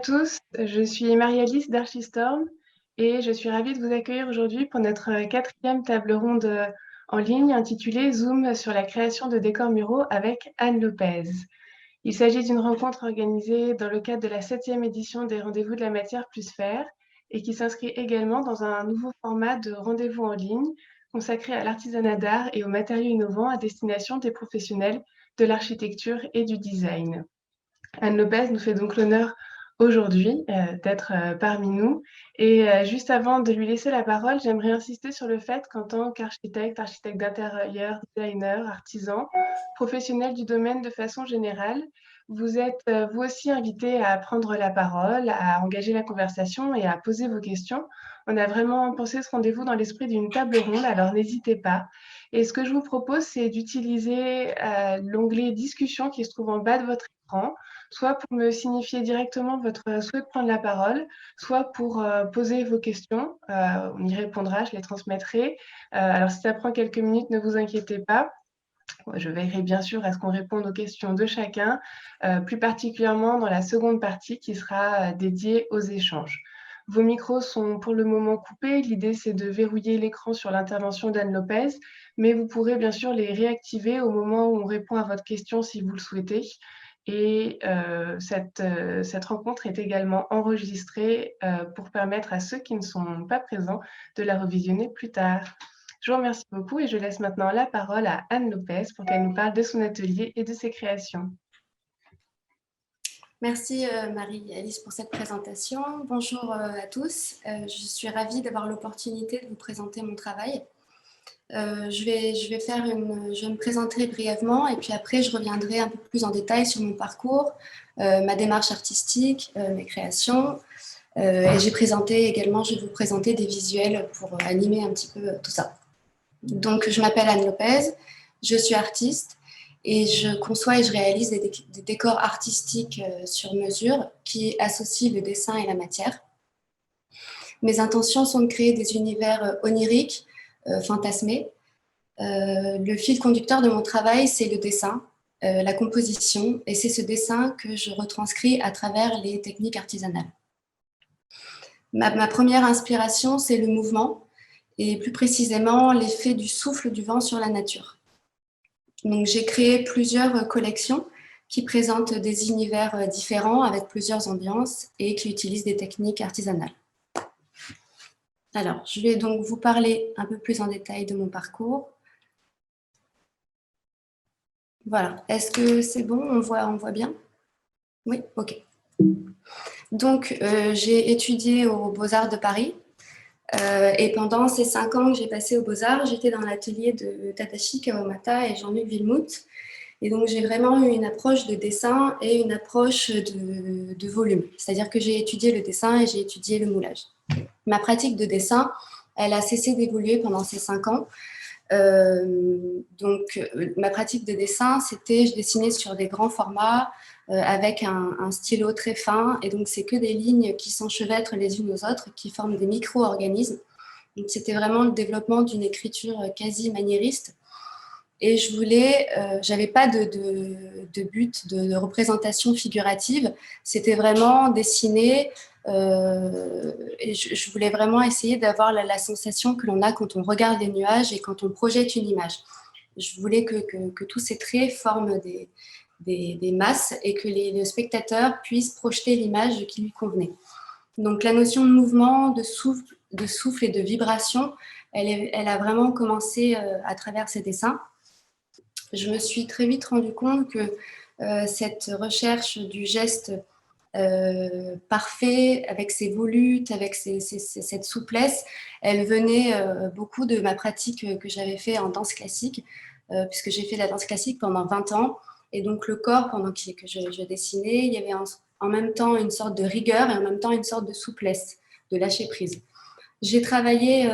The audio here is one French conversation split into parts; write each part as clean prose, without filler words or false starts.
tous, je suis Marie-Alice d'Archistorm et je suis ravie de vous accueillir aujourd'hui pour notre quatrième table ronde en ligne intitulée Zoom sur la création de décors muraux avec Anne Lopez. Il s'agit d'une rencontre organisée dans le cadre de la 7e édition des Rendez-vous de la matière plus faire et qui s'inscrit également dans un nouveau format de rendez-vous en ligne consacré à l'artisanat d'art et aux matériaux innovants à destination des professionnels de l'architecture et du design. Anne Lopez nous fait donc l'honneur aujourd'hui d'être parmi nous. Et juste avant de lui laisser la parole, j'aimerais insister sur le fait qu'en tant qu'architecte, architecte d'intérieur, designer, artisan, professionnel du domaine de façon générale, vous êtes vous aussi invité à prendre la parole, à engager la conversation et à poser vos questions. On a vraiment pensé ce rendez-vous dans l'esprit d'une table ronde, alors n'hésitez pas. Et ce que je vous propose, c'est d'utiliser l'onglet discussion qui se trouve en bas de votre écran, soit pour me signifier directement votre souhait de prendre la parole, soit pour poser vos questions. On y répondra, je les transmettrai. Alors, si ça prend quelques minutes, ne vous inquiétez pas. Je veillerai bien sûr à ce qu'on réponde aux questions de chacun, plus particulièrement dans la seconde partie qui sera dédiée aux échanges. Vos micros sont pour le moment coupés. L'idée, c'est de verrouiller l'écran sur l'intervention d'Anne Lopez, mais vous pourrez bien sûr les réactiver au moment où on répond à votre question si vous le souhaitez. Et cette rencontre est également enregistrée pour permettre à ceux qui ne sont pas présents de la revisionner plus tard. Je vous remercie beaucoup et je laisse maintenant la parole à Anne Lopez pour qu'elle nous parle de son atelier et de ses créations. Merci Marie-Alice pour cette présentation. Bonjour à tous. Je suis ravie d'avoir l'opportunité de vous présenter mon travail. Je vais me présenterai brièvement et puis après je reviendrai un peu plus en détail sur mon parcours, ma démarche artistique, mes créations. Et je vais vous présenter des visuels pour animer un petit peu tout ça. Donc je m'appelle Anne Lopez, je suis artiste et je conçois et je réalise des décors artistiques sur mesure qui associent le dessin et la matière. Mes intentions sont de créer des univers oniriques, fantasmés. Le fil conducteur de mon travail, c'est le dessin, la composition, et c'est ce dessin que je retranscris à travers les techniques artisanales. Ma première inspiration, c'est le mouvement, et plus précisément l'effet du souffle du vent sur la nature. Donc, j'ai créé plusieurs collections qui présentent des univers différents avec plusieurs ambiances et qui utilisent des techniques artisanales. Alors, je vais donc vous parler un peu plus en détail de mon parcours. Voilà. Est-ce que c'est bon? On voit bien? Oui, ok. Donc, j'ai étudié aux Beaux-Arts de Paris. Et pendant ces 5 ans que j'ai passé aux Beaux-Arts, j'étais dans l'atelier de Tadashi Kawamata et Jean-Luc Villemout. Et donc, j'ai vraiment eu une approche de dessin et une approche de volume. C'est-à-dire que j'ai étudié le dessin et j'ai étudié le moulage. Ma pratique de dessin, elle a cessé d'évoluer pendant ces 5 ans. Ma pratique de dessin, c'était, je dessinais sur des grands formats avec un stylo très fin. Et donc, c'est que des lignes qui s'enchevêtrent les unes aux autres, qui forment des micro-organismes. Donc, c'était vraiment le développement d'une écriture quasi maniériste. Et j'avais pas de but de représentation figurative. C'était vraiment dessiner. Et je voulais vraiment essayer d'avoir la sensation que l'on a quand on regarde les nuages et quand on projette une image. Je voulais que tous ces traits forment des masses et que le spectateur puisse projeter l'image qui lui convenait. Donc la notion de mouvement, de souffle et de vibration, elle a vraiment commencé à travers ces dessins. Je me suis très vite rendu compte que cette recherche du geste parfait, avec ses volutes, avec cette souplesse, elle venait beaucoup de ma pratique que j'avais fait en danse classique, puisque j'ai fait la danse classique pendant 20 ans. Et donc le corps, pendant que je dessinais, il y avait en même temps une sorte de rigueur et en même temps une sorte de souplesse, de lâcher prise. J'ai travaillé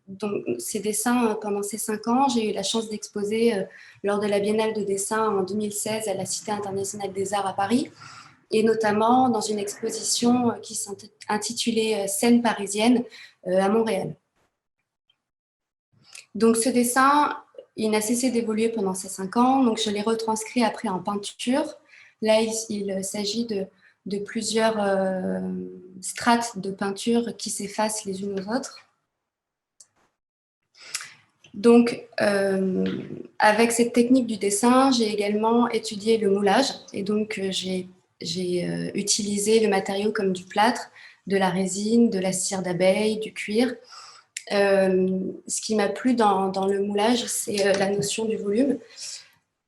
donc, ces dessins pendant ces 5 ans. J'ai eu la chance d'exposer lors de la Biennale de dessin en 2016 à la Cité internationale des arts à Paris, et notamment dans une exposition qui s'intitulait Scène parisienne à Montréal. Donc ce dessin, il n'a cessé d'évoluer pendant ces 5 ans, donc je l'ai retranscrit après en peinture. Là, il s'agit de de plusieurs strates de peinture qui s'effacent les unes aux autres. Donc, avec cette technique du dessin, j'ai également étudié le moulage. Et donc, j'ai utilisé le matériau comme du plâtre, de la résine, de la cire d'abeille, du cuir. Ce qui m'a plu dans le moulage, c'est la notion du volume.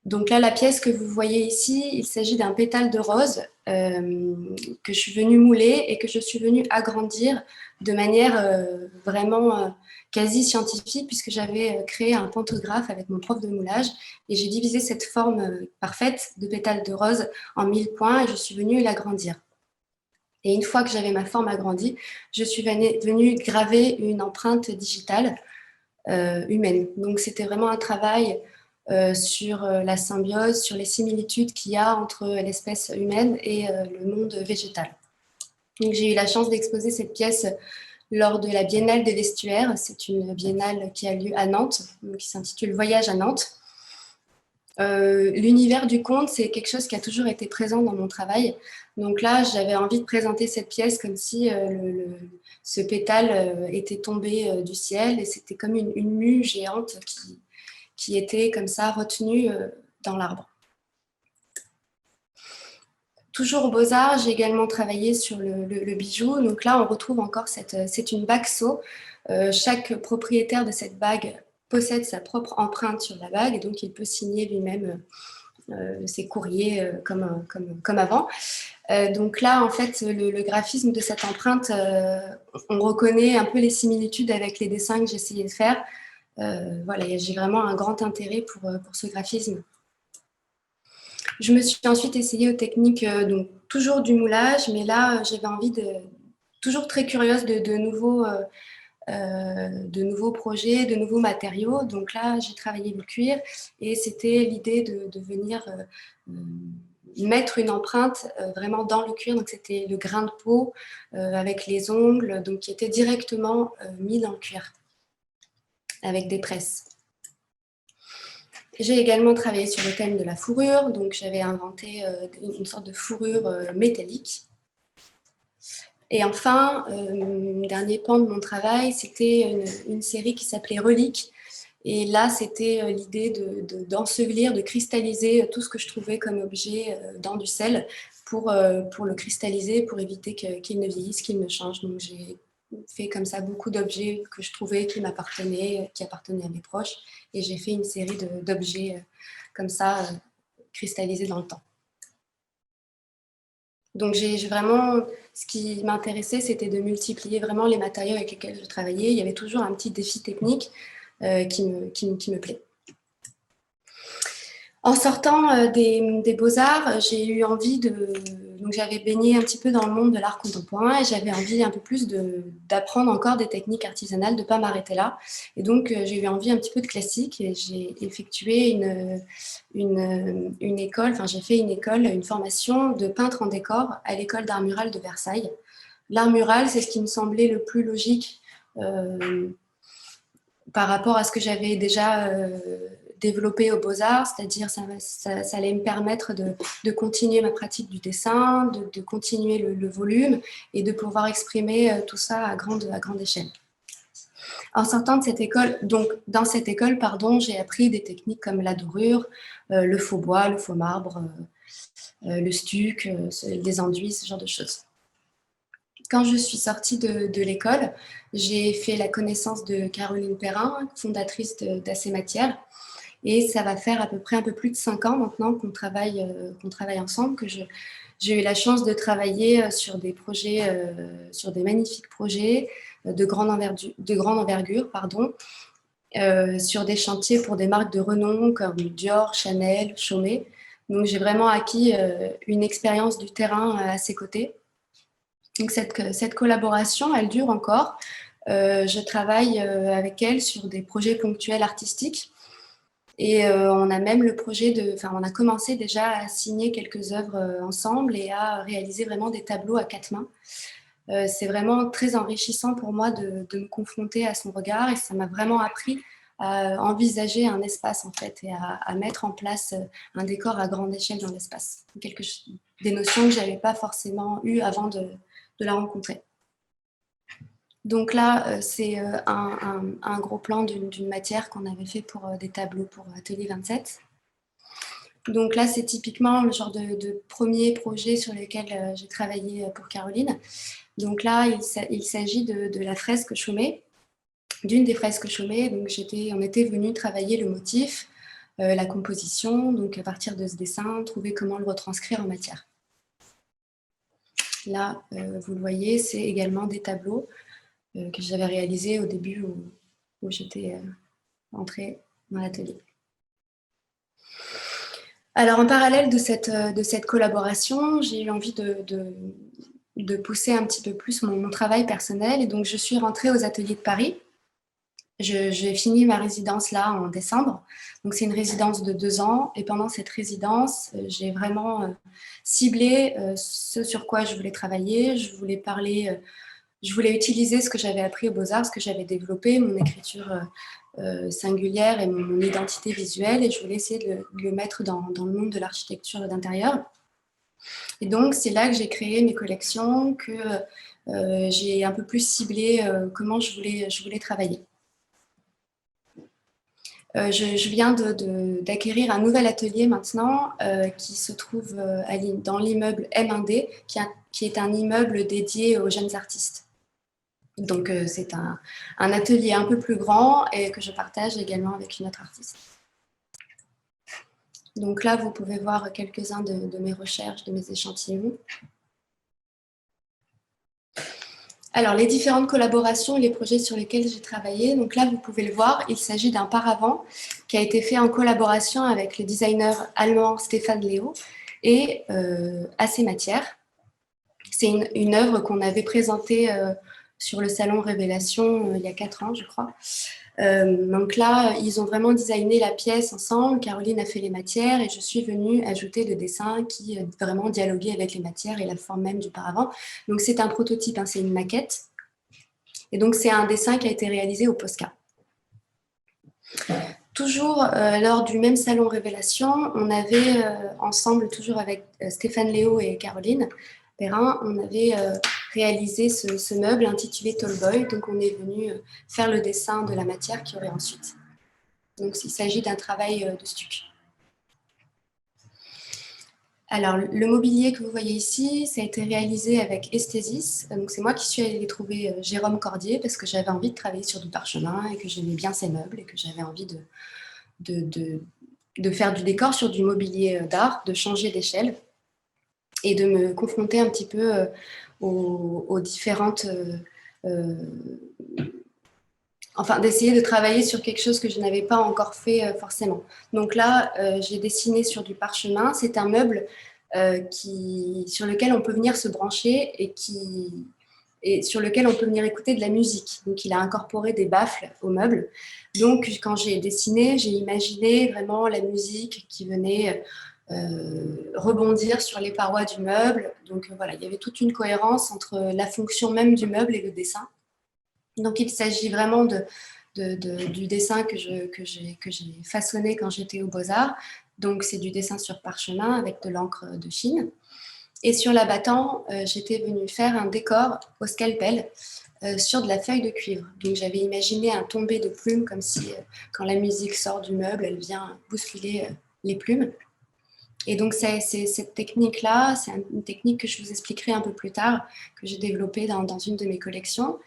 Donc là, la pièce que vous voyez ici, il s'agit d'un pétale de rose que je suis venue mouler et que je suis venue agrandir de manière vraiment quasi scientifique, puisque j'avais créé un pantographe avec mon prof de moulage et j'ai divisé cette forme parfaite de pétale de rose en 1000 points et je suis venue l'agrandir. Et une fois que j'avais ma forme agrandie, je suis venue graver une empreinte digitale humaine. Donc c'était vraiment un travail sur la symbiose, sur les similitudes qu'il y a entre l'espèce humaine et le monde végétal. Donc j'ai eu la chance d'exposer cette pièce lors de la Biennale des Vestuaires. C'est une biennale qui a lieu à Nantes, qui s'intitule Voyage à Nantes. L'univers du conte, c'est quelque chose qui a toujours été présent dans mon travail. Donc là, j'avais envie de présenter cette pièce comme si ce pétale était tombé du ciel et c'était comme une mue géante qui était comme ça retenue dans l'arbre. Toujours aux Beaux-Arts, j'ai également travaillé sur le bijou. Donc là, on retrouve encore c'est une bague sceau. Chaque propriétaire de cette bague possède sa propre empreinte sur la bague et donc il peut signer lui-même ses courriers comme avant. Donc là, en fait, le graphisme de cette empreinte, on reconnaît un peu les similitudes avec les dessins que j'essayais de faire. Voilà, j'ai vraiment un grand intérêt pour ce graphisme. Je me suis ensuite essayée aux techniques, donc toujours du moulage, mais là, j'avais envie toujours très curieuse de nouveaux projets, de nouveaux matériaux. Donc là, j'ai travaillé le cuir et c'était l'idée de venir mettre une empreinte vraiment dans le cuir. Donc c'était le grain de peau avec les ongles, donc qui était directement mis dans le cuir avec des presses. J'ai également travaillé sur le thème de la fourrure, donc j'avais inventé une sorte de fourrure métallique. Et enfin, dernier pan de mon travail, c'était une série qui s'appelait Reliques. Et là, c'était l'idée d'ensevelir, de cristalliser tout ce que je trouvais comme objet dans du sel pour le cristalliser, pour éviter qu'il ne vieillisse, qu'il ne change. Donc j'ai fait comme ça beaucoup d'objets que je trouvais qui m'appartenaient, qui appartenaient à mes proches. Et j'ai fait une série d'objets comme ça, cristallisés dans le temps. Donc j'ai vraiment, ce qui m'intéressait, c'était de multiplier vraiment les matériaux avec lesquels je travaillais. Il y avait toujours un petit défi technique qui me plaît. En sortant des Beaux-Arts, j'ai eu envie donc j'avais baigné un petit peu dans le monde de l'art contemporain et j'avais envie un peu plus d'apprendre encore des techniques artisanales, de ne pas m'arrêter là. Et donc j'ai eu envie un petit peu de classique et j'ai effectué une école, enfin j'ai fait une formation de peintre en décor à l'école d'art mural de Versailles. L'art mural, c'est ce qui me semblait le plus logique par rapport à ce que j'avais déjà développé aux Beaux-Arts, c'est-à-dire ça allait me permettre de continuer ma pratique du dessin, de continuer le volume et de pouvoir exprimer tout ça à grande échelle. En sortant de cette école, donc dans cette école, j'ai appris des techniques comme la dorure, le faux bois, le faux marbre, le stuc, des enduits, ce genre de choses. Quand je suis sortie de l'école, j'ai fait la connaissance de Caroline Perrin, fondatrice d'Ace Matière. Et ça va faire à peu près un peu plus de 5 ans maintenant qu'on travaille ensemble, que j'ai eu la chance de travailler sur des projets, sur des magnifiques projets de grande envergure, sur des chantiers pour des marques de renom comme Dior, Chanel, Chaumet. Donc j'ai vraiment acquis une expérience du terrain à ses côtés. Donc cette collaboration, elle dure encore. Je travaille avec elle sur des projets ponctuels artistiques. Et on a même on a commencé déjà à signer quelques œuvres ensemble et à réaliser vraiment des tableaux à 4 mains. C'est vraiment très enrichissant pour moi de me confronter à son regard et ça m'a vraiment appris envisager un espace en fait et à mettre en place un décor à grande échelle dans l'espace. Des notions que je n'avais pas forcément eues avant de la rencontrer. Donc là, c'est un gros plan d'une matière qu'on avait fait pour des tableaux pour Atelier 27. Donc là, c'est typiquement le genre de premier projet sur lequel j'ai travaillé pour Caroline. Donc là, il s'agit de la fresque Chaumet, d'une des fresques Chaumet. Donc on était venu travailler le motif, la composition, donc à partir de ce dessin, trouver comment le retranscrire en matière. Là, vous le voyez, c'est également des tableaux que j'avais réalisés au début où j'étais entrée dans l'atelier. Alors, en parallèle de cette collaboration, j'ai eu envie de pousser un petit peu plus mon travail personnel. Et donc, je suis rentrée aux ateliers de Paris. J'ai fini ma résidence là en décembre. Donc, c'est une résidence de 2 ans. Et pendant cette résidence, j'ai vraiment ciblé ce sur quoi je voulais travailler. Je voulais utiliser ce que j'avais appris aux Beaux-Arts, ce que j'avais développé, mon écriture singulière et mon identité visuelle, et je voulais essayer de le mettre dans le monde de l'architecture d'intérieur. Et donc, c'est là que j'ai créé mes collections, que j'ai un peu plus ciblé comment je voulais travailler. Je viens d'acquérir un nouvel atelier maintenant qui se trouve dans l'immeuble M1D, qui est un immeuble dédié aux jeunes artistes. Donc, c'est un atelier un peu plus grand et que je partage également avec une autre artiste. Donc là, vous pouvez voir quelques-uns de mes recherches, de mes échantillons. Alors, les différentes collaborations et les projets sur lesquels j'ai travaillé, donc là, vous pouvez le voir, il s'agit d'un paravent qui a été fait en collaboration avec le designer allemand Stéphane Léo et AC Matière. C'est une œuvre qu'on avait présentée sur le salon Révélation il y a 4 ans, je crois. Donc là, ils ont vraiment designé la pièce ensemble. Caroline a fait les matières et je suis venue ajouter le dessin qui vraiment dialoguait avec les matières et la forme même du paravent. Donc c'est un prototype, hein, c'est une maquette. Et donc c'est un dessin qui a été réalisé au Posca. Toujours lors du même salon Révélation, on avait ensemble, toujours avec Stéphane Léo et Caroline Perrin, on avait réalisé ce meuble intitulé Tallboy. Donc on est venu faire le dessin de la matière qu'il y aurait ensuite. Donc il s'agit d'un travail de stuc. Alors le mobilier que vous voyez ici, ça a été réalisé avec Esthésis. Donc c'est moi qui suis allée trouver Jérôme Cordier parce que j'avais envie de travailler sur du parchemin et que j'aimais bien ces meubles et que j'avais envie de faire du décor sur du mobilier d'art, de changer d'échelle et de me confronter un petit peu aux différentes... enfin, d'essayer de travailler sur quelque chose que je n'avais pas encore fait forcément. Donc là, j'ai dessiné sur du parchemin. C'est un meuble sur lequel on peut venir se brancher et sur lequel on peut venir écouter de la musique. Donc, il a incorporé des baffles au meuble. Donc, quand j'ai dessiné, j'ai imaginé vraiment la musique qui venait rebondir sur les parois du meuble. Donc, voilà, il y avait toute une cohérence entre la fonction même du meuble et le dessin. Donc, il s'agit vraiment du dessin que j'ai façonné quand j'étais aux Beaux-Arts. Donc, c'est du dessin sur parchemin avec de l'encre de Chine. Et sur l'abattant, j'étais venue faire un décor au scalpel sur de la feuille de cuivre. Donc, j'avais imaginé un tombé de plumes, comme si, quand la musique sort du meuble, elle vient bousculer les plumes. Et donc, c'est cette technique-là, c'est une technique que je vous expliquerai un peu plus tard, que j'ai développée dans une de mes collections.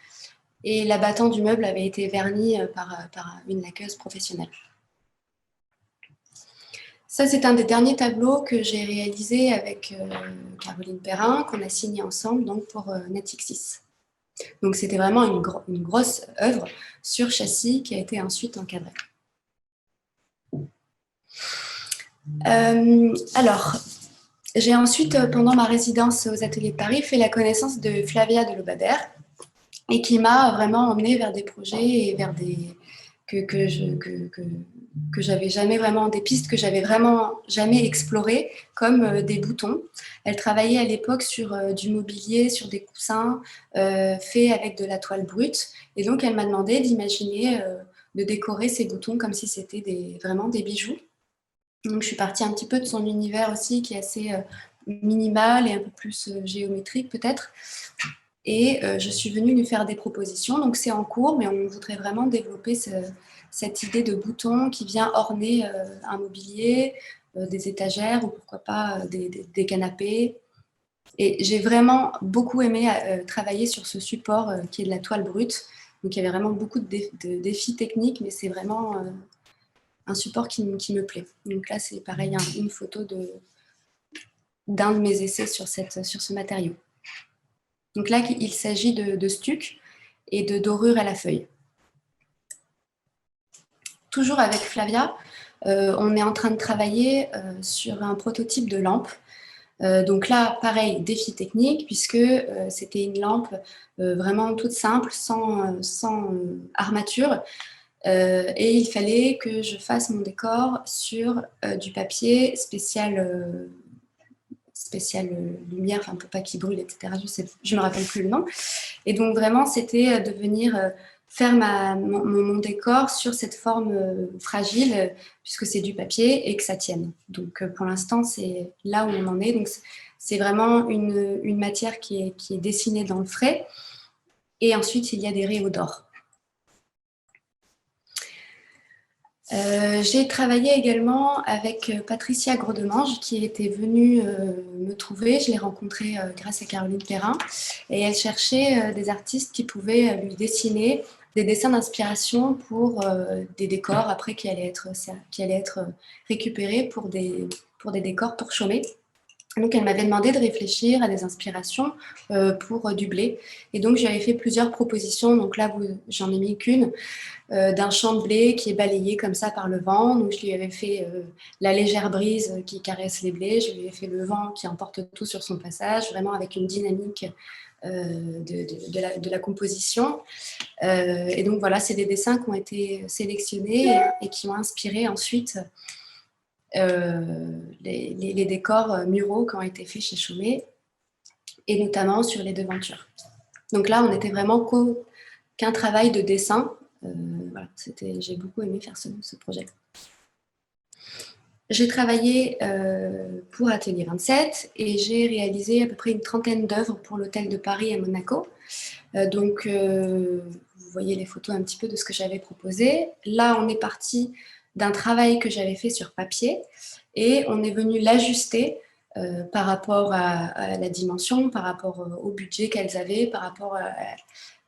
Et l'abattant du meuble avait été verni par une laqueuse professionnelle. Ça, c'est un des derniers tableaux que j'ai réalisé avec Caroline Perrin, qu'on a signé ensemble donc, pour Natixis. Donc, c'était vraiment une grosse œuvre sur châssis qui a été ensuite encadrée. Alors, j'ai ensuite, pendant ma résidence aux Ateliers de Paris, fait la connaissance de Flavia de Lobadère et qui m'a vraiment emmenée vers des projets et vers des... que j'avais jamais vraiment, des pistes que j'avais vraiment jamais explorées, comme des boutons. Elle travaillait à l'époque sur du mobilier, sur des coussins faits avec de la toile brute. Et donc, elle m'a demandé d'imaginer de décorer ces boutons comme si c'était vraiment des bijoux. Donc, je suis partie un petit peu de son univers aussi, qui est assez minimal et un peu plus géométrique peut-être. Et je suis venue lui faire des propositions. Donc, c'est en cours, mais on voudrait vraiment développer cette idée de bouton qui vient orner un mobilier, des étagères ou pourquoi pas des canapés. Et j'ai vraiment beaucoup aimé travailler sur ce support qui est de la toile brute. Donc, il y avait vraiment beaucoup de défis techniques, mais c'est vraiment un support qui me plaît. Donc là, c'est pareil, une photo d'un de mes essais sur ce matériau. Donc là, il s'agit de stuc et de dorure à la feuille. Toujours avec Flavia, on est en train de travailler sur un prototype de lampe. Donc là, pareil, défi technique, puisque c'était une lampe vraiment toute simple, sans armature. Et il fallait que je fasse mon décor sur du papier spécial lumière, enfin pour pas qu'il brûle, etc. Je me rappelle plus le nom. Et donc vraiment, c'était de venir faire mon décor sur cette forme fragile, puisque c'est du papier et que ça tienne. Donc pour l'instant, c'est là où on en est. Donc c'est vraiment une matière qui est dessinée dans le frais. Et ensuite, il y a des rayons d'or. J'ai travaillé également avec Patricia Grodemange qui était venue me trouver. Je l'ai rencontrée grâce à Caroline Perrin et elle cherchait des artistes qui pouvaient lui dessiner des dessins d'inspiration pour des décors après qui allaient être récupérés pour des décors pour chômer. Donc, elle m'avait demandé de réfléchir à des inspirations pour du blé. Et donc, j'avais fait plusieurs propositions. Donc là, j'en ai mis qu'une. D'un champ de blé qui est balayé comme ça par le vent. Donc, je lui avais fait la légère brise qui caresse les blés. Je lui ai fait le vent qui emporte tout sur son passage, vraiment avec une dynamique de la composition. Et donc, voilà, c'est des dessins qui ont été sélectionnés et qui ont inspiré ensuite les décors muraux qui ont été faits chez Chaumet, et notamment sur les devantures. Donc là, on était vraiment qu'un travail de dessin. Voilà, j'ai beaucoup aimé faire ce projet. J'ai travaillé pour Atelier 27 et j'ai réalisé à peu près une trentaine d'œuvres pour l'Hôtel de Paris à Monaco. Donc, vous voyez les photos un petit peu de ce que j'avais proposé. Là, on est parti d'un travail que j'avais fait sur papier et on est venu l'ajuster par rapport à la dimension, par rapport au budget qu'elles avaient, par rapport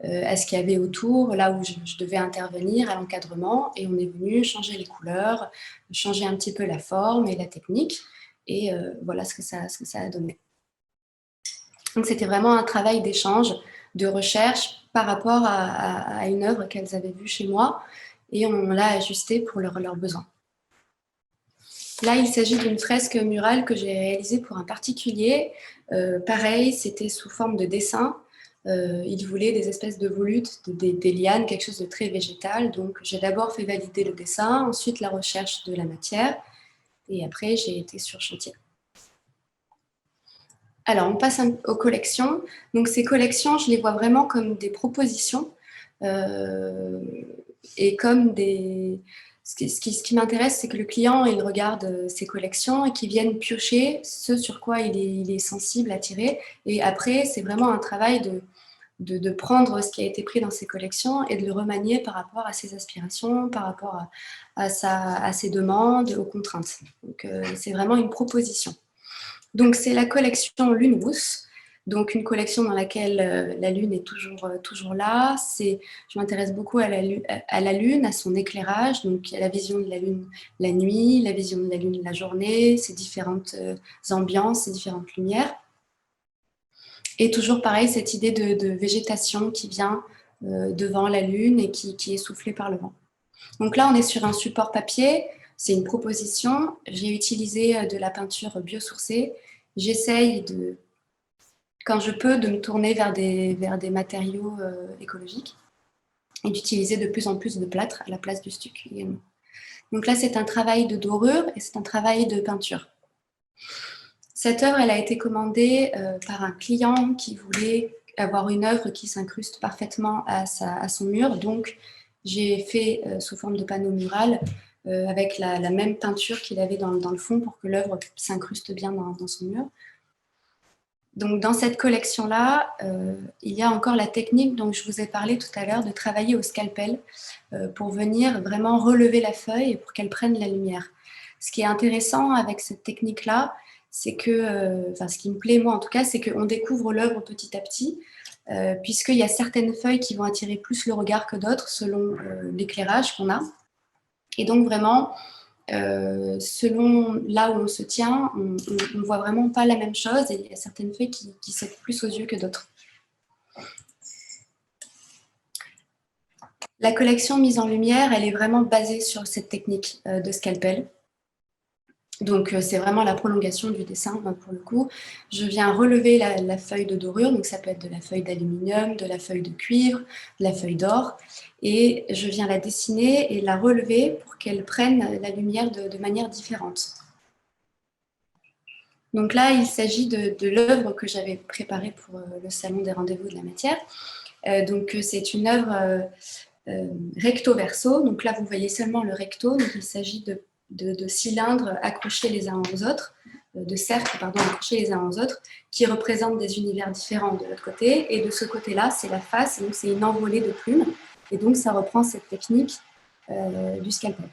à ce qu'il y avait autour, là où je devais intervenir, à l'encadrement. Et on est venu changer les couleurs, changer un petit peu la forme et la technique. Et voilà ce que ça a donné. Donc, c'était vraiment un travail d'échange, de recherche par rapport à une œuvre qu'elles avaient vue chez moi. Et on l'a ajustée pour leurs besoins. Là, il s'agit d'une fresque murale que j'ai réalisée pour un particulier. Pareil, c'était sous forme de dessin. Il voulait des espèces de volutes, des lianes, quelque chose de très végétal. Donc, j'ai d'abord fait valider le dessin, ensuite la recherche de la matière. Et après, j'ai été sur chantier. Alors, on passe aux collections. Donc, ces collections, je les vois vraiment comme des propositions et comme des... Ce qui m'intéresse, c'est que le client, il regarde ses collections et qu'il vienne piocher ce sur quoi il est sensible, attiré. Et après, c'est vraiment un travail de prendre ce qui a été pris dans ses collections et de le remanier par rapport à ses aspirations, par rapport à ses demandes, aux contraintes. Donc, c'est vraiment une proposition. Donc, c'est la collection Lune Rousse. Donc, une collection dans laquelle la lune est toujours là. Je m'intéresse beaucoup à la lune, à son éclairage. Donc, il y a la vision de la lune la nuit, la vision de la lune la journée, ses différentes ambiances, ses différentes lumières. Et toujours pareil, cette idée de végétation qui vient devant la lune et qui est soufflée par le vent. Donc là, on est sur un support papier. C'est une proposition. J'ai utilisé de la peinture biosourcée. J'essaye quand je peux, de me tourner vers des matériaux écologiques et d'utiliser de plus en plus de plâtre à la place du stuc également. Donc là, c'est un travail de dorure et c'est un travail de peinture. Cette œuvre, elle a été commandée par un client qui voulait avoir une œuvre qui s'incruste parfaitement à son mur. Donc, j'ai fait sous forme de panneau mural avec la même peinture qu'il avait dans le fond pour que l'œuvre s'incruste bien dans son mur. Donc, dans cette collection-là, il y a encore la technique dont je vous ai parlé tout à l'heure, de travailler au scalpel pour venir vraiment relever la feuille et pour qu'elle prenne la lumière. Ce qui est intéressant avec cette technique-là, c'est que, ce qui me plaît moi en tout cas, c'est qu'on découvre l'œuvre petit à petit, puisqu'il y a certaines feuilles qui vont attirer plus le regard que d'autres selon l'éclairage qu'on a. Et donc vraiment, selon là où on se tient, on ne voit vraiment pas la même chose et il y a certaines feuilles qui sautent plus aux yeux que d'autres. La collection mise en lumière, elle est vraiment basée sur cette technique de scalpel. Donc, c'est vraiment la prolongation du dessin, pour le coup. Je viens relever la feuille de dorure, donc ça peut être de la feuille d'aluminium, de la feuille de cuivre, de la feuille d'or, et je viens la dessiner et la relever pour qu'elle prenne la lumière de manière différente. Donc là, il s'agit de l'œuvre que j'avais préparée pour le Salon des rendez-vous de la matière. Donc, c'est une œuvre recto-verso. Donc là, vous voyez seulement le recto. Donc, il s'agit de cylindres accrochés les uns aux autres, de cercles, pardon, accrochés les uns aux autres, qui représentent des univers différents de l'autre côté. Et de ce côté-là, c'est la face, donc c'est une envolée de plumes. Et donc, ça reprend cette technique du scalpel.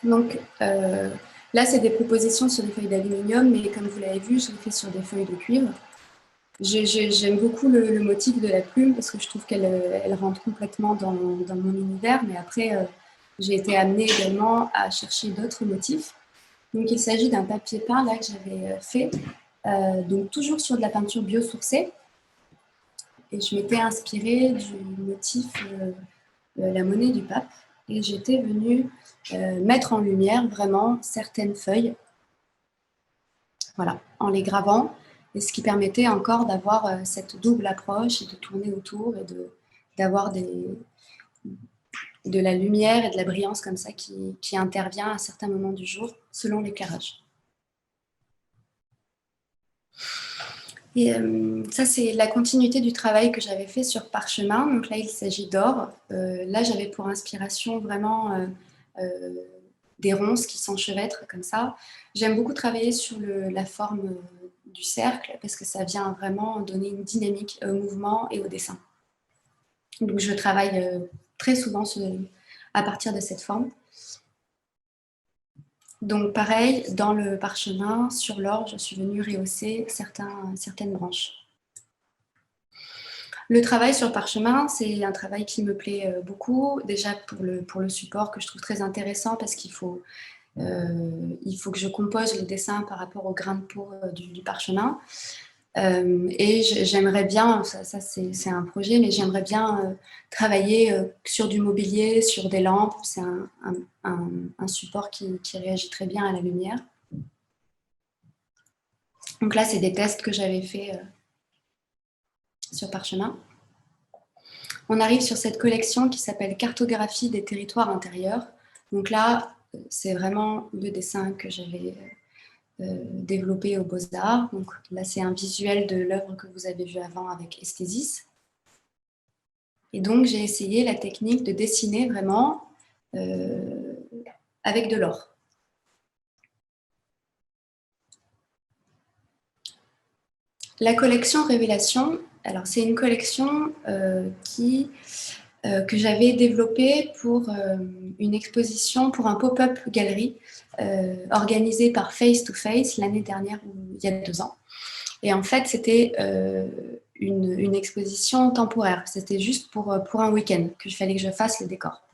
Donc, là, c'est des propositions sur des feuilles d'aluminium, mais comme vous l'avez vu, je l'ai fait sur des feuilles de cuivre. J'aime beaucoup le motif de la plume parce que je trouve qu'elle rentre complètement dans mon univers, mais après, j'ai été amenée également à chercher d'autres motifs. Donc, il s'agit d'un papier peint là, que j'avais fait, donc toujours sur de la peinture biosourcée. Et je m'étais inspirée du motif la monnaie du pape. Et j'étais venue mettre en lumière vraiment certaines feuilles, voilà, en les gravant, et ce qui permettait encore d'avoir cette double approche et de tourner autour et d'avoir de la lumière et de la brillance comme ça qui intervient à certains moments du jour selon l'éclairage. Et ça, c'est la continuité du travail que j'avais fait sur parchemin. Donc là, il s'agit d'or. Là, j'avais pour inspiration vraiment des ronces qui s'enchevêtrent comme ça. J'aime beaucoup travailler sur la forme du cercle parce que ça vient vraiment donner une dynamique au mouvement et au dessin. Donc, je travaille très souvent à partir de cette forme. Donc, pareil, dans le parchemin, sur l'or, je suis venue rehausser certaines branches. Le travail sur parchemin, c'est un travail qui me plaît beaucoup. Déjà pour le support que je trouve très intéressant parce qu'il faut que je compose le dessin par rapport au grain de peau du parchemin. Et j'aimerais bien, ça c'est un projet, mais j'aimerais bien travailler sur du mobilier, sur des lampes. C'est un support qui réagit très bien à la lumière. Donc là, c'est des tests que j'avais fait sur parchemin. On arrive sur cette collection qui s'appelle Cartographie des territoires intérieurs. Donc là, c'est vraiment le dessin que j'avais développé aux Beaux-Arts. Donc là, c'est un visuel de l'œuvre que vous avez vu avant avec Esthésis. Et donc, j'ai essayé la technique de dessiner vraiment avec de l'or. La collection Révélation, alors c'est une collection que j'avais développée pour une exposition, pour un pop-up galerie organisé par Face to Face l'année dernière, ou il y a 2 ans. Et en fait, c'était une exposition temporaire. C'était juste pour un week-end qu'il fallait que je fasse le décor.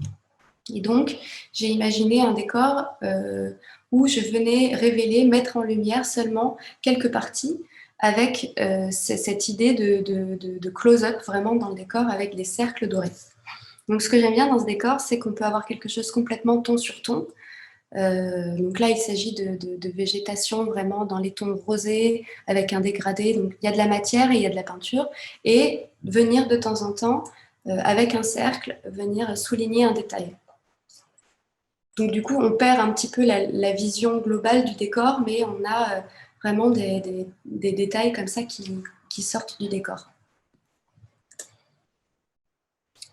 Et donc, j'ai imaginé un décor où je venais révéler, mettre en lumière seulement quelques parties avec cette idée de close-up vraiment dans le décor avec des cercles dorés. Donc, ce que j'aime bien dans ce décor, c'est qu'on peut avoir quelque chose complètement ton sur ton. Donc là, il s'agit de végétation vraiment dans les tons rosés avec un dégradé. Donc, il y a de la matière et il y a de la peinture. Et venir de temps en temps, avec un cercle, venir souligner un détail. Donc du coup, on perd un petit peu la vision globale du décor, mais on a vraiment des détails comme ça qui sortent du décor.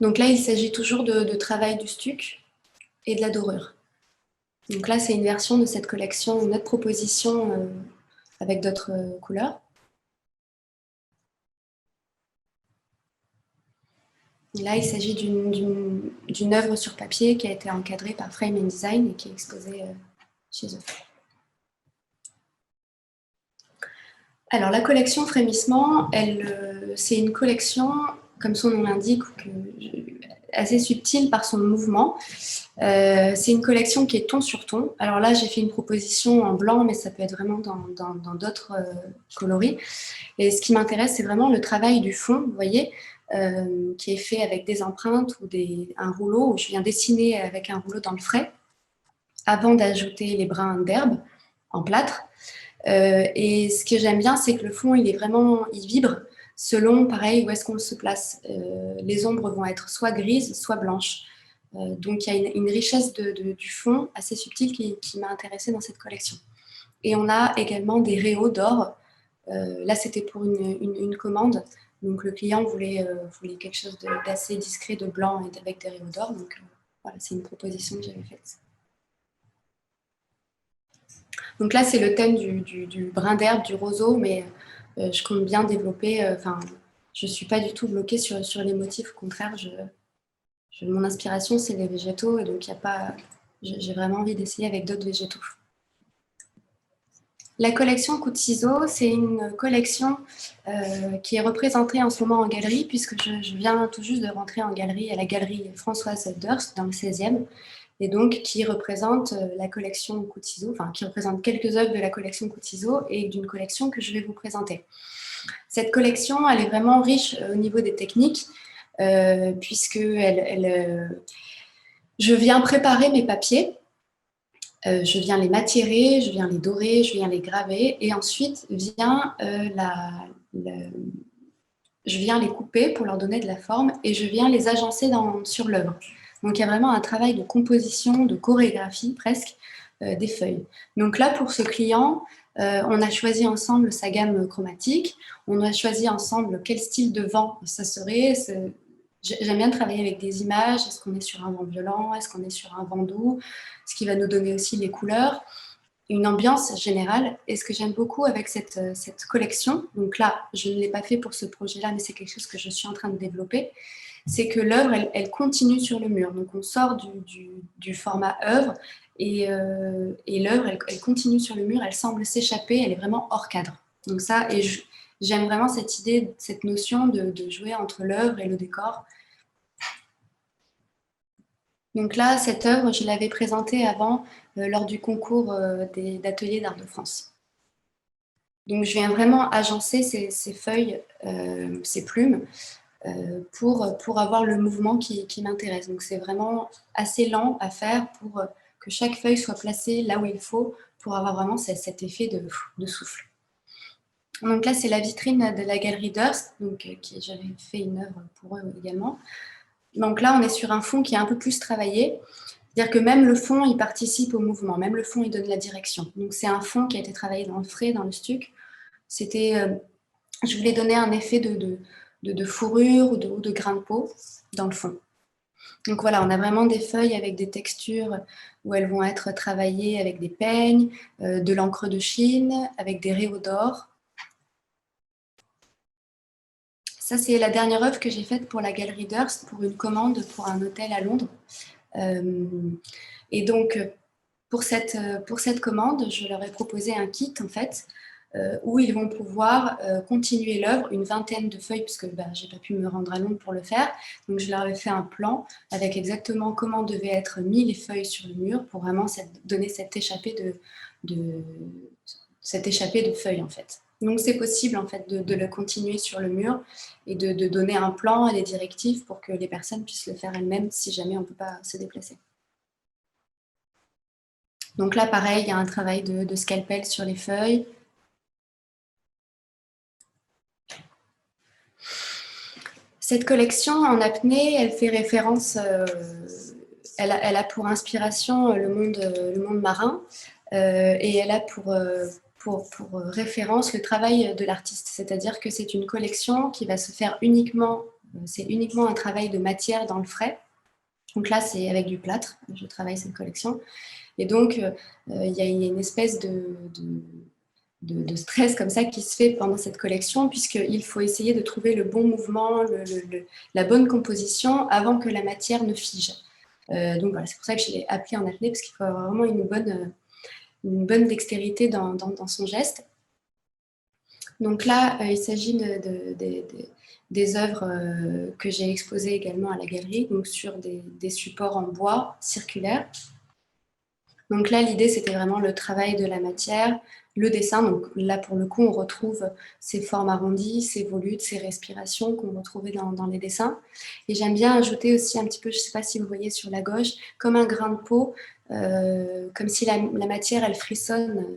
Donc là, il s'agit toujours de travail du stuc et de la dorure. Donc là, c'est une version de cette collection, une autre proposition avec d'autres couleurs. Et là, il s'agit d'une œuvre sur papier qui a été encadrée par Frame and Design et qui est exposée chez eux. Alors, la collection Frémissement, c'est une collection, comme son nom l'indique, assez subtile par son mouvement. C'est une collection qui est ton sur ton. Alors là, j'ai fait une proposition en blanc, mais ça peut être vraiment dans d'autres coloris. Et ce qui m'intéresse, c'est vraiment le travail du fond, vous voyez, qui est fait avec des empreintes ou un rouleau, où je viens dessiner avec un rouleau dans le frais, avant d'ajouter les brins d'herbe en plâtre. Et ce que j'aime bien, c'est que le fond, il vibre selon, pareil, où est-ce qu'on se place. Les ombres vont être soit grises, soit blanches. Donc, il y a une richesse du fond assez subtile qui m'a intéressée dans cette collection. Et on a également des réaux d'or. Là, c'était pour une commande. Donc, le client voulait quelque chose d'assez discret, de blanc et avec des réaux d'or. Donc, voilà, c'est une proposition que j'avais faite. Donc là, c'est le thème du brin d'herbe, du roseau, mais je compte bien développer. Je ne suis pas du tout bloquée sur les motifs. Au contraire, mon inspiration, c'est les végétaux, et donc j'ai vraiment envie d'essayer avec d'autres végétaux. La collection Coup de ciseaux, c'est une collection qui est représentée en ce moment en galerie, puisque je viens tout juste de rentrer en galerie à la galerie Françoise Durst dans le 16e, et donc qui représente la collection Coup de ciseaux, enfin qui représente quelques œuvres de la collection Coup de ciseaux et d'une collection que je vais vous présenter. Cette collection, elle est vraiment riche au niveau des techniques, puisque je viens préparer mes papiers. Je viens les matiérer, je viens les dorer, je viens les graver, et ensuite vient je viens les couper pour leur donner de la forme, et je viens les agencer sur l'œuvre. Donc il y a vraiment un travail de composition, de chorégraphie presque des feuilles. Donc là, pour ce client, on a choisi ensemble sa gamme chromatique, on a choisi ensemble quel style de vent ça serait. J'aime bien travailler avec des images. Est-ce qu'on est sur un vent violent? Est-ce qu'on est sur un vent doux? Ce qui va nous donner aussi les couleurs, une ambiance générale. Et ce que j'aime beaucoup avec cette collection, donc là, je ne l'ai pas fait pour ce projet-là, mais c'est quelque chose que je suis en train de développer, c'est que l'œuvre, elle continue sur le mur. Donc on sort du format œuvre, et l'œuvre, elle continue sur le mur, elle semble s'échapper, elle est vraiment hors cadre. Donc ça, et j'aime vraiment cette idée, cette notion de jouer entre l'œuvre et le décor. Donc là, cette œuvre, je l'avais présentée avant lors du concours d'ateliers d'art de France. Donc je viens vraiment agencer ces feuilles, ces plumes, pour avoir le mouvement qui m'intéresse. Donc c'est vraiment assez lent à faire pour que chaque feuille soit placée là où il faut pour avoir vraiment cet effet de souffle. Donc là, c'est la vitrine de la galerie Durst, donc j'avais fait une œuvre pour eux également. Donc là, on est sur un fond qui est un peu plus travaillé. C'est-à-dire que même le fond, il participe au mouvement. Même le fond, il donne la direction. Donc c'est un fond qui a été travaillé dans le frais, dans le stuc. Je voulais donner un effet de fourrure ou de grain de peau dans le fond. Donc voilà, on a vraiment des feuilles avec des textures où elles vont être travaillées avec des peignes, de l'encre de Chine, avec des réaux d'or. Ça, c'est la dernière œuvre que j'ai faite pour la galerie Durst, pour une commande pour un hôtel à Londres. Et donc, pour cette commande, je leur ai proposé un kit, en fait, où ils vont pouvoir continuer l'œuvre, une vingtaine de feuilles, puisque je n'ai pas pu me rendre à Londres pour le faire. Donc, je leur ai fait un plan avec exactement comment devaient être mis les feuilles sur le mur pour vraiment donner cette échappée de feuilles, en fait. Donc, c'est possible, en fait, de le continuer sur le mur et de donner un plan et des directives pour que les personnes puissent le faire elles-mêmes si jamais on ne peut pas se déplacer. Donc là, pareil, il y a un travail de scalpel sur les feuilles. Cette collection en apnée, elle fait référence, elle a pour inspiration le monde marin, et elle a pour référence le travail de l'artiste. C'est-à-dire que c'est une collection qui va se faire uniquement c'est uniquement un travail de matière dans le frais. Donc là, c'est avec du plâtre, je travaille cette collection. Et donc, il y a une espèce de stress comme ça qui se fait pendant cette collection, puisqu'il faut essayer de trouver le bon mouvement, la bonne composition avant que la matière ne fige. Donc voilà, c'est pour ça que je l'ai appelé en apnée, parce qu'il faut avoir vraiment une bonne dextérité dans son geste. Donc là, il s'agit des œuvres que j'ai exposées également à la galerie, donc sur des supports en bois circulaires. Donc là, l'idée, c'était vraiment le travail de la matière, le dessin. Donc là, pour le coup, on retrouve ces formes arrondies, ces volutes, ces respirations qu'on retrouvait dans les dessins. Et j'aime bien ajouter aussi un petit peu, je ne sais pas si vous voyez sur la gauche, comme un grain de peau, comme si la matière, elle frissonne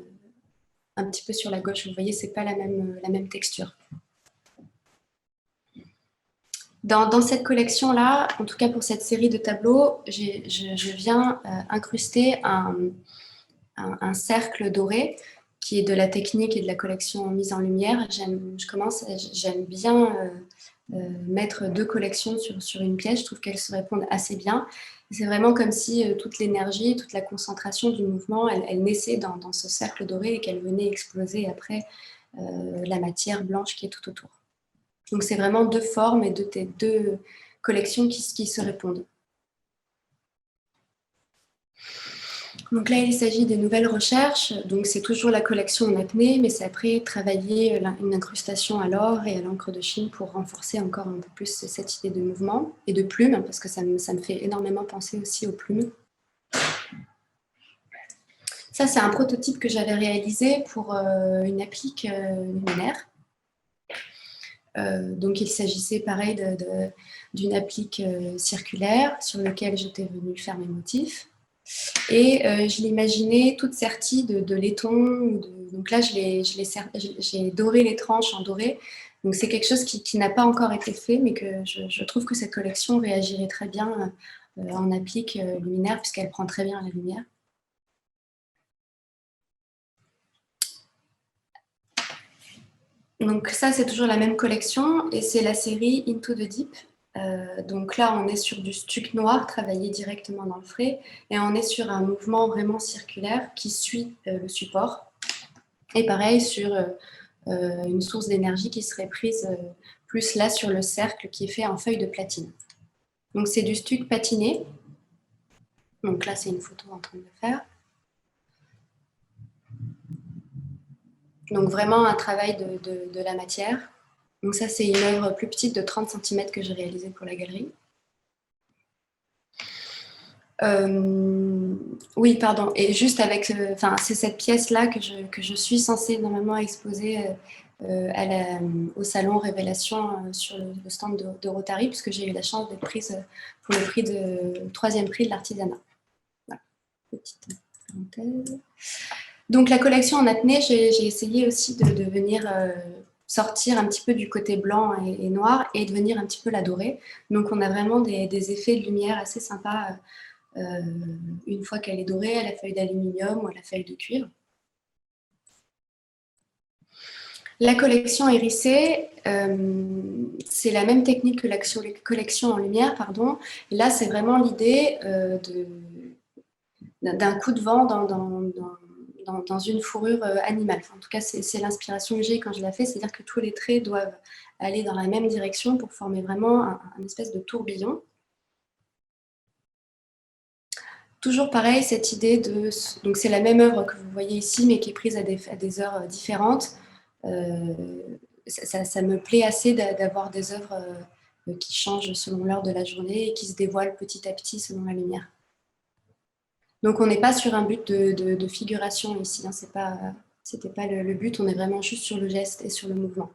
un petit peu sur la gauche. Vous voyez, ce n'est pas la même texture. Dans cette collection-là, en tout cas pour cette série de tableaux, je viens incruster un cercle doré qui est de la technique et de la collection mise en lumière. J'aime bien mettre 2 collections sur une pièce. Je trouve qu'elles se répondent assez bien. C'est vraiment comme si toute l'énergie, toute la concentration du mouvement, elle naissait dans ce cercle doré et qu'elle venait exploser après la matière blanche qui est tout autour. Donc c'est vraiment 2 formes et 2 collections qui se répondent. Donc là, il s'agit des nouvelles recherches. Donc c'est toujours la collection en apnée, mais c'est après travailler une incrustation à l'or et à l'encre de Chine pour renforcer encore un peu plus cette idée de mouvement et de plumes, parce que ça me fait énormément penser aussi aux plumes. Ça, c'est un prototype que j'avais réalisé pour une applique luminaire. Donc il s'agissait pareil d'une applique circulaire sur laquelle j'étais venue faire mes motifs. Et je l'imaginais toute sertie de laiton. Donc là, j'ai doré les tranches en doré. Donc c'est quelque chose qui n'a pas encore été fait, mais que je trouve que cette collection réagirait très bien en applique luminaire, puisqu'elle prend très bien la lumière. Donc ça, c'est toujours la même collection, et c'est la série Into the Deep. Donc là, on est sur du stuc noir travaillé directement dans le frais, et on est sur un mouvement vraiment circulaire qui suit le support. Et pareil, sur une source d'énergie qui serait prise plus là sur le cercle qui est fait en feuille de platine. Donc c'est du stuc patiné. Donc là, c'est une photo en train de le faire. Donc vraiment un travail de la matière. Donc ça, c'est une œuvre plus petite de 30 cm que j'ai réalisée pour la galerie. Oui, pardon. Et juste avec, c'est cette pièce-là que je suis censée normalement exposer au salon Révélation sur le stand de Rotary, puisque j'ai eu la chance d'être prise pour le 3e prix de l'artisanat. Voilà, petite parenthèse. Donc la collection en apnée, j'ai essayé aussi de venir sortir un petit peu du côté blanc et noir et de venir un petit peu la dorer. Donc on a vraiment des effets de lumière assez sympas une fois qu'elle est dorée à la feuille d'aluminium ou à la feuille de cuivre. La collection hérissée, c'est la même technique que la collection en lumière, pardon. Là, c'est vraiment l'idée d'un coup de vent dans une fourrure animale. Enfin, en tout cas, c'est l'inspiration que j'ai quand je la fais, c'est-à-dire que tous les traits doivent aller dans la même direction pour former vraiment un espèce de tourbillon. Toujours pareil, cette idée de... Donc c'est la même œuvre que vous voyez ici, mais qui est prise à des heures différentes. Ça me plaît assez d'avoir des œuvres qui changent selon l'heure de la journée et qui se dévoilent petit à petit selon la lumière. Donc on n'est pas sur un but de figuration ici, hein, c'était pas le but, on est vraiment juste sur le geste et sur le mouvement.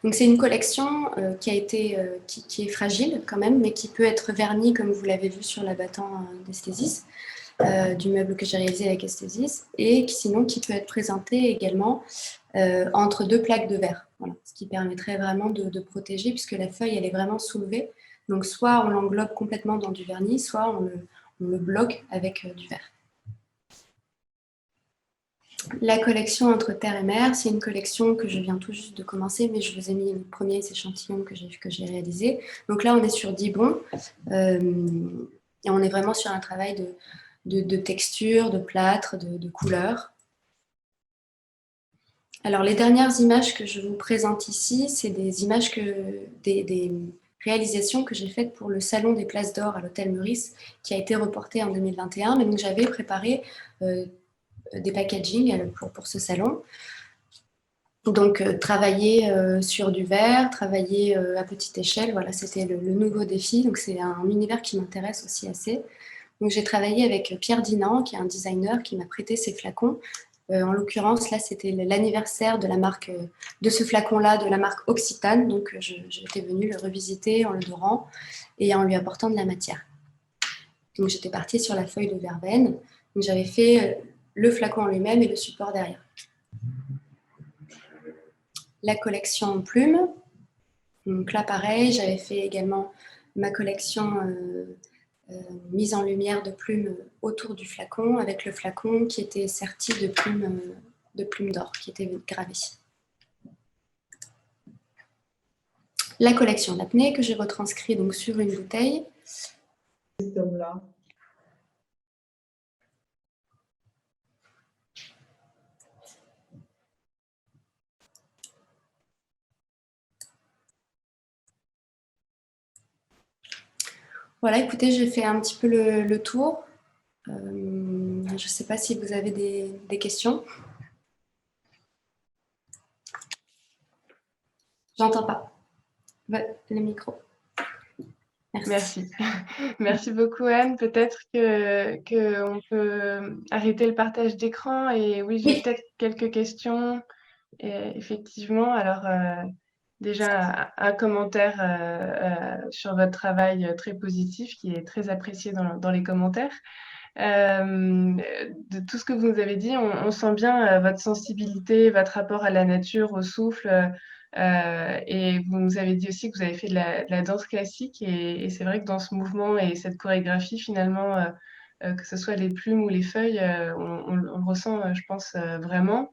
Donc c'est une collection qui est fragile quand même, mais qui peut être vernie comme vous l'avez vu sur l'abattant d'Esthésis, du meuble que j'ai réalisé avec Esthésis, et sinon qui peut être présentée également entre 2 plaques de verre, voilà, ce qui permettrait vraiment de protéger, puisque la feuille elle est vraiment soulevée. Donc soit on l'englobe complètement dans du vernis, soit on le bloque avec du verre. La collection Entre Terre et Mer, c'est une collection que je viens tout juste de commencer, mais je vous ai mis les premiers échantillons que j'ai réalisés. Donc là, on est sur 10 bons, et on est vraiment sur un travail de texture, de plâtre, de couleur. Alors, les dernières images que je vous présente ici, c'est des images des réalisations que j'ai faites pour le Salon des Places d'Or à l'Hôtel Meurice, qui a été reporté en 2021. Mais donc, j'avais préparé des packaging pour ce salon. Donc, travailler sur du verre, travailler à petite échelle, voilà, c'était le nouveau défi. Donc, c'est un univers qui m'intéresse aussi assez. Donc, j'ai travaillé avec Pierre Dinan, qui est un designer qui m'a prêté ses flacons. En l'occurrence, là, c'était l'anniversaire de la marque, de ce flacon-là, de la marque Occitane. Donc, j'étais venue le revisiter en le dorant et en lui apportant de la matière. Donc, j'étais partie sur la feuille de verveine. Donc, j'avais fait le flacon en lui-même et le support derrière. La collection en plumes. Donc là, pareil, j'avais fait également ma collection mise en lumière de plumes autour du flacon, avec le flacon qui était serti de plumes d'or qui étaient gravées. La collection d'apnée que j'ai retranscrit donc sur une bouteille. Là. Voilà, écoutez, j'ai fait un petit peu le tour. Je ne sais pas si vous avez des questions. J'entends pas. Le micro. Merci. Merci beaucoup, Anne. Peut-être qu'on peut arrêter le partage d'écran. Et oui, j'ai peut-être quelques questions. Et effectivement, alors déjà un commentaire sur votre travail très positif qui est très apprécié dans les commentaires. De tout ce que vous nous avez dit, on sent bien votre sensibilité, votre rapport à la nature, au souffle. Et vous nous avez dit aussi que vous avez fait de la danse classique. Et c'est vrai que dans ce mouvement et cette chorégraphie, finalement, que ce soit les plumes ou les feuilles, on le ressent, je pense, vraiment.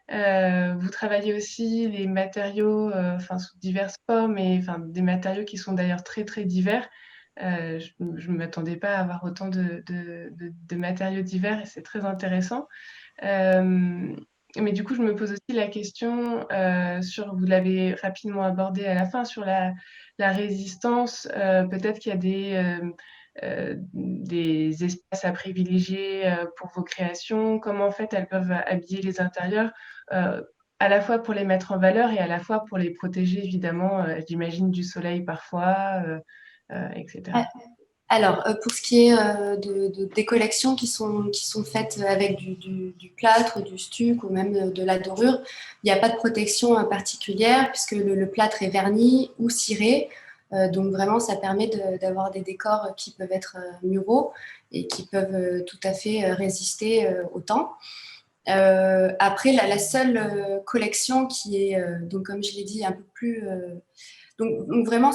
Vous travaillez aussi les matériaux, enfin, sous diverses formes, et enfin, des matériaux qui sont d'ailleurs très, très divers. Je ne m'attendais pas à avoir autant de matériaux divers et c'est très intéressant. Mais du coup, je me pose aussi la question sur, vous l'avez rapidement abordé à la fin, sur la résistance. Peut-être qu'il y a des espaces à privilégier pour vos créations. Comment en fait elles peuvent habiller les intérieurs, euh, à la fois pour les mettre en valeur et à la fois pour les protéger, évidemment, j'imagine, du soleil parfois, etc. Alors, pour ce qui est des collections qui sont faites avec du plâtre, du stuc ou même de la dorure, il n'y a pas de protection particulière puisque le plâtre est verni ou ciré. Donc vraiment, ça permet d'avoir des décors qui peuvent être muraux et qui peuvent tout à fait résister au temps. Après, la seule collection qui est, donc comme je l'ai dit, un peu plus... Donc vraiment,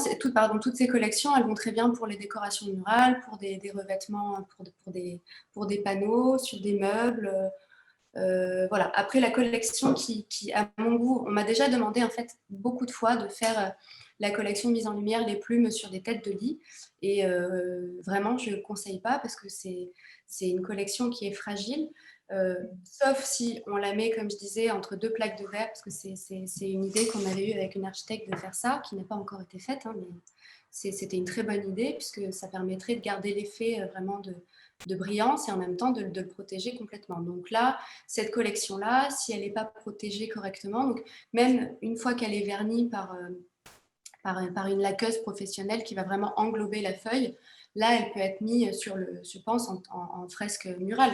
toutes ces collections, elles vont très bien pour les décorations murales, pour des revêtements, pour des panneaux, sur des meubles. Voilà. Après, la collection qui, à mon goût, on m'a déjà demandé en fait beaucoup de fois de faire la collection mise en lumière, les plumes sur des têtes de lit. Et vraiment, je ne le conseille pas parce que c'est une collection qui est fragile. Sauf si on la met, comme je disais, entre deux plaques de verre, parce que c'est une idée qu'on avait eue avec une architecte de faire ça, qui n'a pas encore été faite, hein, mais c'était une très bonne idée, puisque ça permettrait de garder l'effet vraiment de brillance et en même temps de le protéger complètement. Donc là, cette collection-là, si elle n'est pas protégée correctement, donc même une fois qu'elle est vernie par une laqueuse professionnelle qui va vraiment englober la feuille, là, elle peut être mise sur je pense, en fresque murale.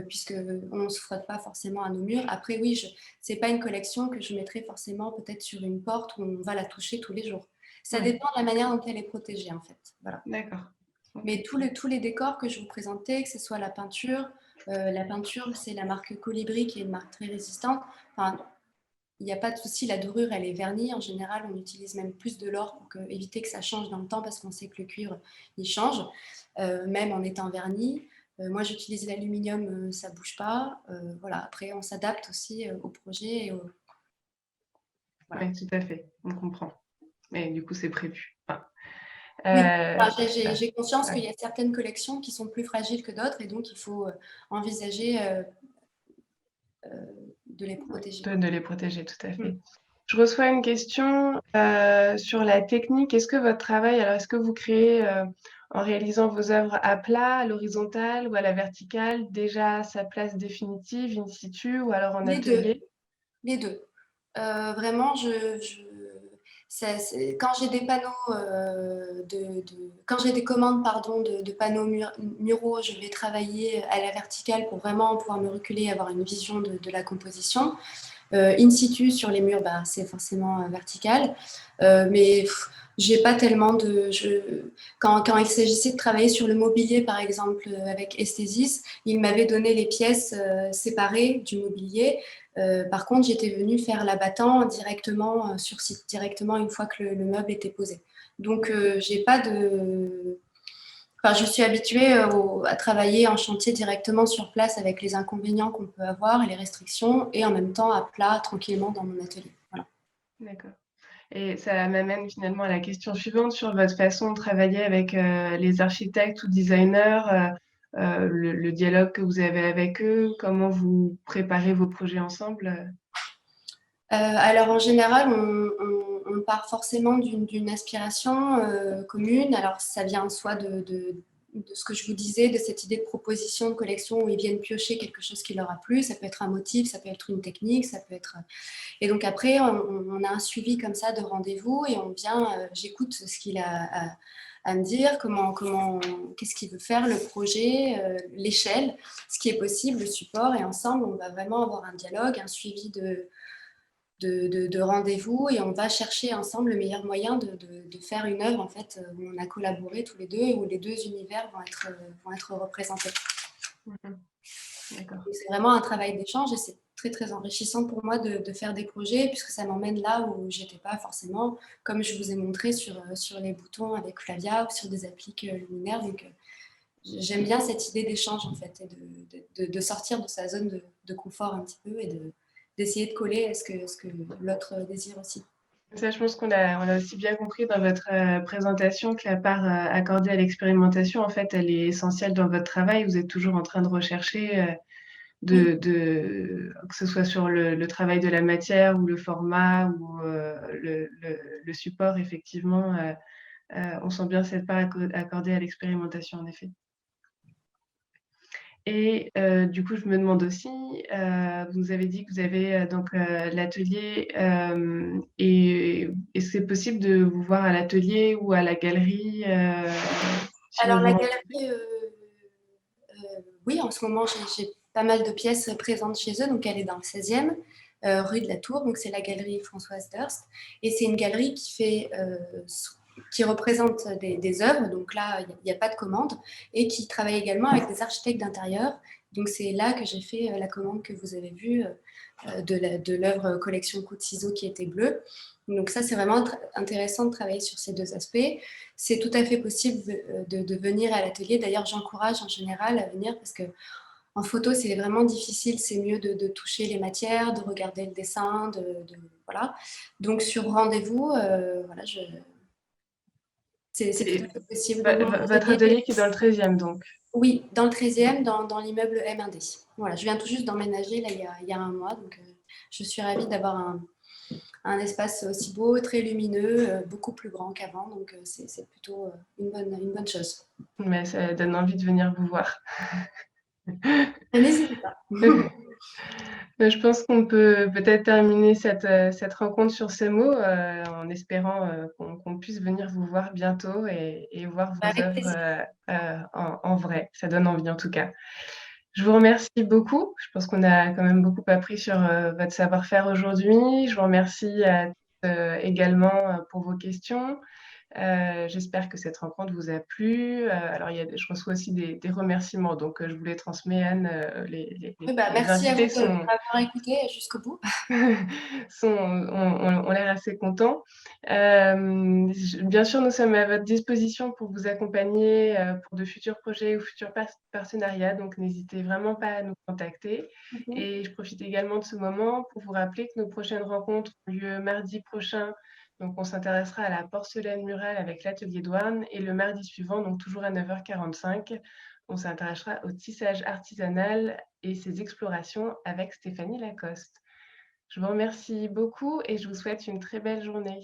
Puisqu'on ne se frotte pas forcément à nos murs. Après, oui, ce n'est pas une collection que je mettrais forcément peut-être sur une porte où on va la toucher tous les jours. Ça dépend de la manière dont elle est protégée, en fait. Voilà. D'accord. Mais tous les décors que je vous présentais, que ce soit la peinture, c'est la marque Colibri, qui est une marque très résistante. Enfin, il n'y a pas de souci, la dorure, elle est vernie. En général, on utilise même plus de l'or pour éviter que ça change dans le temps, parce qu'on sait que le cuivre, il change, même en étant verni. Moi, j'utilise l'aluminium, ça ne bouge pas. Voilà. Après, on s'adapte aussi au projet. Voilà. Oui, tout à fait, on comprend. Mais du coup, c'est prévu. Enfin, oui, j'ai conscience ouais. qu'il y a certaines collections qui sont plus fragiles que d'autres et donc il faut envisager de les protéger. De les protéger, tout à fait. Je reçois une question sur la technique. Est-ce que vous créez en réalisant vos œuvres à plat, à l'horizontale ou à la verticale, déjà sa place définitive, in situ ou alors en atelier? Les deux. Vraiment, quand j'ai des panneaux quand j'ai des commandes de panneaux muraux, je vais travailler à la verticale pour vraiment pouvoir me reculer et avoir une vision de la composition. In situ sur les murs, c'est forcément vertical, mais j'ai pas tellement quand il s'agissait de travailler sur le mobilier, par exemple avec Esthesis, il m'avait donné les pièces séparées du mobilier. Par contre, j'étais venue faire l'abattant directement sur site, directement une fois que le meuble était posé. Donc, j'ai pas de... Enfin, je suis habituée à travailler en chantier directement sur place avec les inconvénients qu'on peut avoir et les restrictions, et en même temps à plat, tranquillement dans mon atelier. Voilà. D'accord. Et ça m'amène finalement à la question suivante sur votre façon de travailler avec les architectes ou designers, le dialogue que vous avez avec eux, comment vous préparez vos projets ensemble? Alors en général, on part forcément d'une aspiration commune. Alors ça vient soit de ce que je vous disais, de cette idée de proposition de collection où ils viennent piocher quelque chose qui leur a plu. Ça peut être un motif, ça peut être une technique, ça peut être... Et donc après, on a un suivi comme ça de rendez-vous et on vient, j'écoute ce qu'il a à me dire, qu'est-ce qu'il veut faire, le projet, l'échelle, ce qui est possible, le support. Et ensemble, on va vraiment avoir un dialogue, un suivi de rendez-vous et on va chercher ensemble le meilleur moyen de faire une œuvre en fait, où on a collaboré tous les deux et où les deux univers vont être représentés. D'accord. C'est vraiment un travail d'échange et c'est très très enrichissant pour moi de faire des projets puisque ça m'emmène là où j'étais pas forcément, comme je vous ai montré sur les boutons avec Flavia ou sur des appliques luminaires. Donc j'aime bien cette idée d'échange en fait et de sortir de sa zone de confort un petit peu et d'essayer de coller à ce que l'autre désire aussi. Ça, je pense on a aussi bien compris dans votre présentation que la part accordée à l'expérimentation, en fait, elle est essentielle dans votre travail. Vous êtes toujours en train de rechercher, Oui. que ce soit sur le travail de la matière ou le format ou le support, effectivement. On sent bien cette part accordée à l'expérimentation, en effet. Et du coup, je me demande aussi, vous nous avez dit que vous avez donc l'atelier, et est-ce que c'est possible de vous voir à l'atelier ou à la galerie si on Alors vous la rencontre? galerie, oui, en ce moment j'ai pas mal de pièces présentes chez eux, donc elle est dans le 16e, rue de la Tour, donc c'est la galerie Françoise Durst, et c'est une galerie qui représente des œuvres, donc là il n'y a pas de commande, et qui travaille également avec des architectes d'intérieur. Donc c'est là que j'ai fait la commande que vous avez vue de l'œuvre collection coup de ciseaux qui était bleue. Donc ça, c'est vraiment intéressant de travailler sur ces deux aspects. C'est tout à fait possible de venir à l'atelier. D'ailleurs, j'encourage en général à venir parce que en photo, c'est vraiment difficile. C'est mieux de toucher les matières, de regarder le dessin, voilà. Donc sur rendez-vous, voilà, c'est tout à fait possible. Donc, mon Votre atelier qui est dans le 13e, donc. oui, dans le 13e, dans l'immeuble M1D. Voilà, je viens tout juste d'emménager là, il y a un mois, donc je suis ravie d'avoir un espace aussi beau, très lumineux, beaucoup plus grand qu'avant, donc c'est plutôt une bonne chose. Mais ça donne envie de venir vous voir. N'hésitez pas. Je pense qu'on peut peut-être terminer cette rencontre sur ces mots, en espérant qu'on puisse venir vous voir bientôt et voir vos Avec œuvres plaisir. en vrai. Ça donne envie en tout cas. Je vous remercie beaucoup. Je pense qu'on a quand même beaucoup appris sur votre savoir-faire aujourd'hui. Je vous remercie également pour vos questions. J'espère que cette rencontre vous a plu. Alors, je reçois aussi des remerciements, donc je vous les transmets, Anne. Oui, bah, Les merci à vous invités de m'avoir écouté jusqu'au bout. ont l'air assez contents. Bien sûr, nous sommes à votre disposition pour vous accompagner pour de futurs projets ou futurs partenariats, donc n'hésitez vraiment pas à nous contacter. Et je profite également de ce moment pour vous rappeler que nos prochaines rencontres ont lieu mardi prochain. Donc, on s'intéressera à la porcelaine murale avec l'atelier Douarn, et le mardi suivant, donc toujours à 9h45, on s'intéressera au tissage artisanal et ses explorations avec Stéphanie Lacoste. Je vous remercie beaucoup et je vous souhaite une très belle journée.